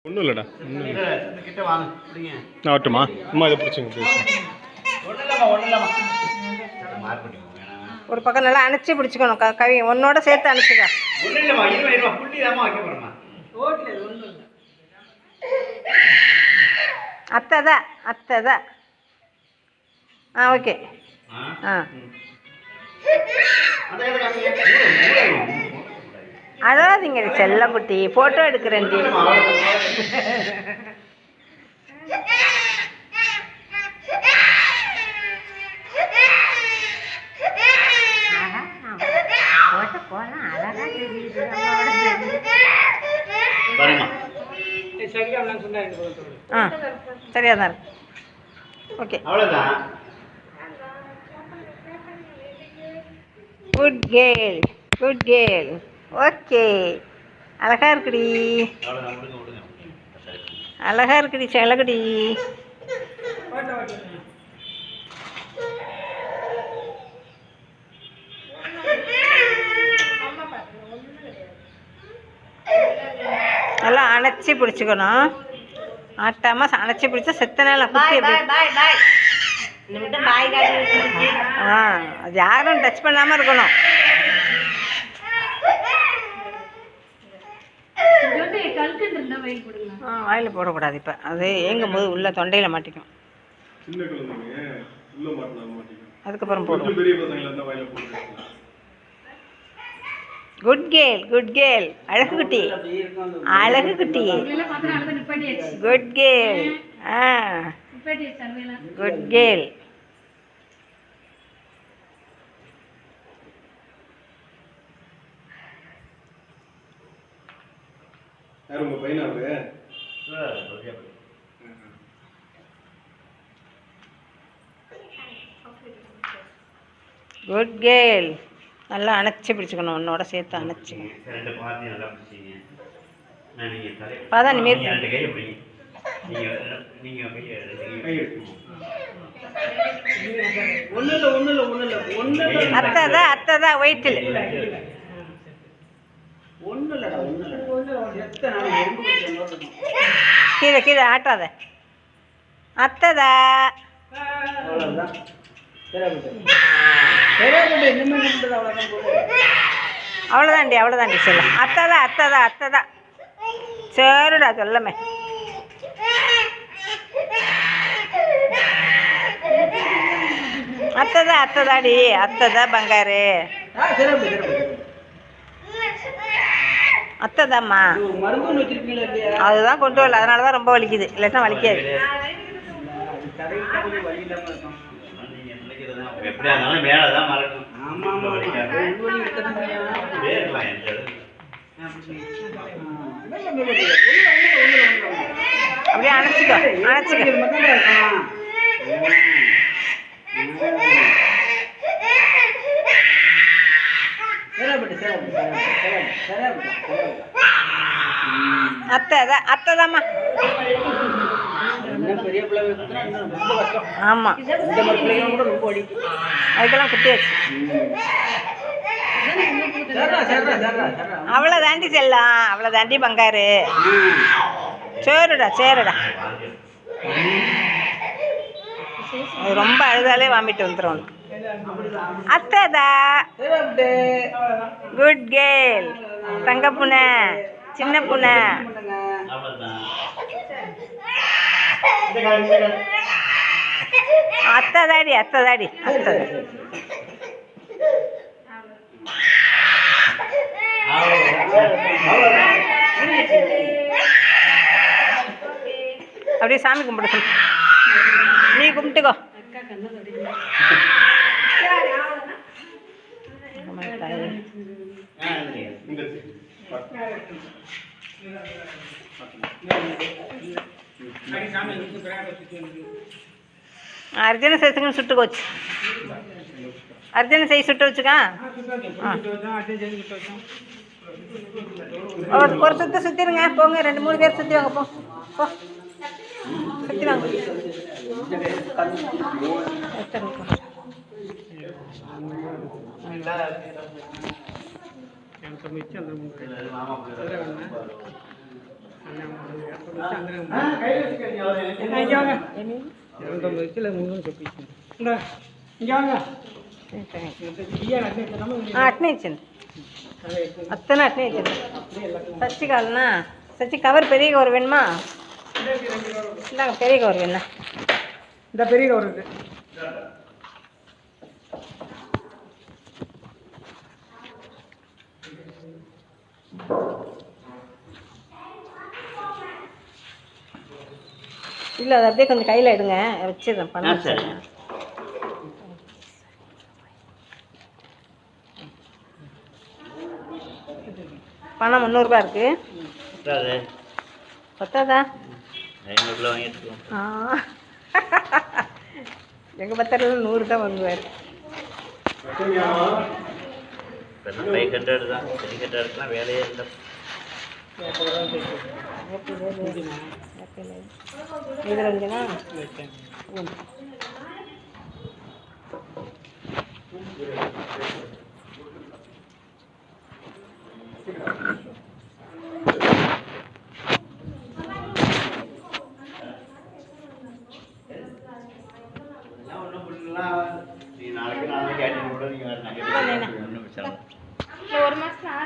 ஒன்றும் இல்லைடா கிட்ட வாங்க நான் வரட்டுமா அம்மா இதை பிடிச்சிங்க ஒரு பக்கம் நல்லா அணைச்சி பிடிச்சிக்கணும் கவி ஒன்னோட சேர்த்து அணைச்சிக்க அத்தைதான் ஓகே அழாதீங்க செல்லக்குட்டி போட்டோ எடுக்கிறேன் சரியா தான் ஓகே குட் கேர்ள் ஓகே அழகா இருக்குடி செல்லக்குடி நல்லா அணைச்சி பிடிச்சிக்கணும் ஆட்டாமல் அணைச்சி பிடிச்சா செத்த நேரம் குத்தி அது யாரும் டச் பண்ணாமல் இருக்கணும் வாயில் போடக்கூடாது இப்போ அது ஏங்கும் போது உள்ள தொண்டையில் மாட்டிக்கும் அதுக்கப்புறம் போடுவோம் குட் கேர்ள் அழகு குட்டி good girl good girl good girl நல்லா அணைச்சி பிடிச்சிக்கணும் உன்னோட சேர்த்து அணைச்சிக்கணும் அதான் அத்தைதான் வயிற்றில் கீழே ஆட்டாத அத்தைதா அவ்வளோதாண்டி சொல்ல அத்தைதான் சரிடா சொல்லமே அத்தைதாடி அத்தைதான் பங்காரு அத்தைதாம்மா அதுதான் கொண்டு வரல அதனால தான் ரொம்ப வலிக்குது இல்லைன்னா வலிக்காது அப்படியே அணைச்சிக்கோ அத்தைதாம்மா ஆமாம் அதுக்கெல்லாம் குட்டியாச்சு அவ்வளோதாண்டி செல்லாம் அவ்வளோதாண்டி பங்காரு சேருடா அது ரொம்ப அழுதாலே வாமிட்டு வந்துடும் அத்தைதா குட் கேர்ள் தங்க பூனை சின்ன பூனை அத்தைதாடி அப்படியே சாமி கும்பிட சொல்லு நீ கும்பிட்டுக்கோ அர்ஜுன சேசுங்கன்னு சுட்டுக்கு வச்சு அர்ஜுன செய் சுட்டு வச்சுக்கா ஒரு சுற்றிருங்க போங்க 2-3 பேர் சுற்றி வாங்க போ சுற்றி வாங்க இங்கே வாங்க 250 வச்சு இல்லை 300 చెప్పి இந்த இங்கே வாங்க అట్నే ఇచ్చింది అత్తనే అట్నే ఇచ్చింది சச்சி கால்னா சச்சி கவர் பெரிய கவர் வேணுமா இந்தாங்க பெரிய கவர் வேணா இந்த பெரிய கவர் இருக்கு இல்லை அதை அப்படியே கொஞ்சம் கையில் எடுங்க வச்சிடுறேன் பணம் பணம் 300 ரூபாய் இருக்கு பத்தாதா எங்கள் பத்திரில் 100 தான் வாங்குவார் 500 தான் 300 வேலையே இல்லை இது ரெண்டுனா நீ நாளைக்கு கேட்டீங்க கூட நீங்கள் ஒரு மாதம்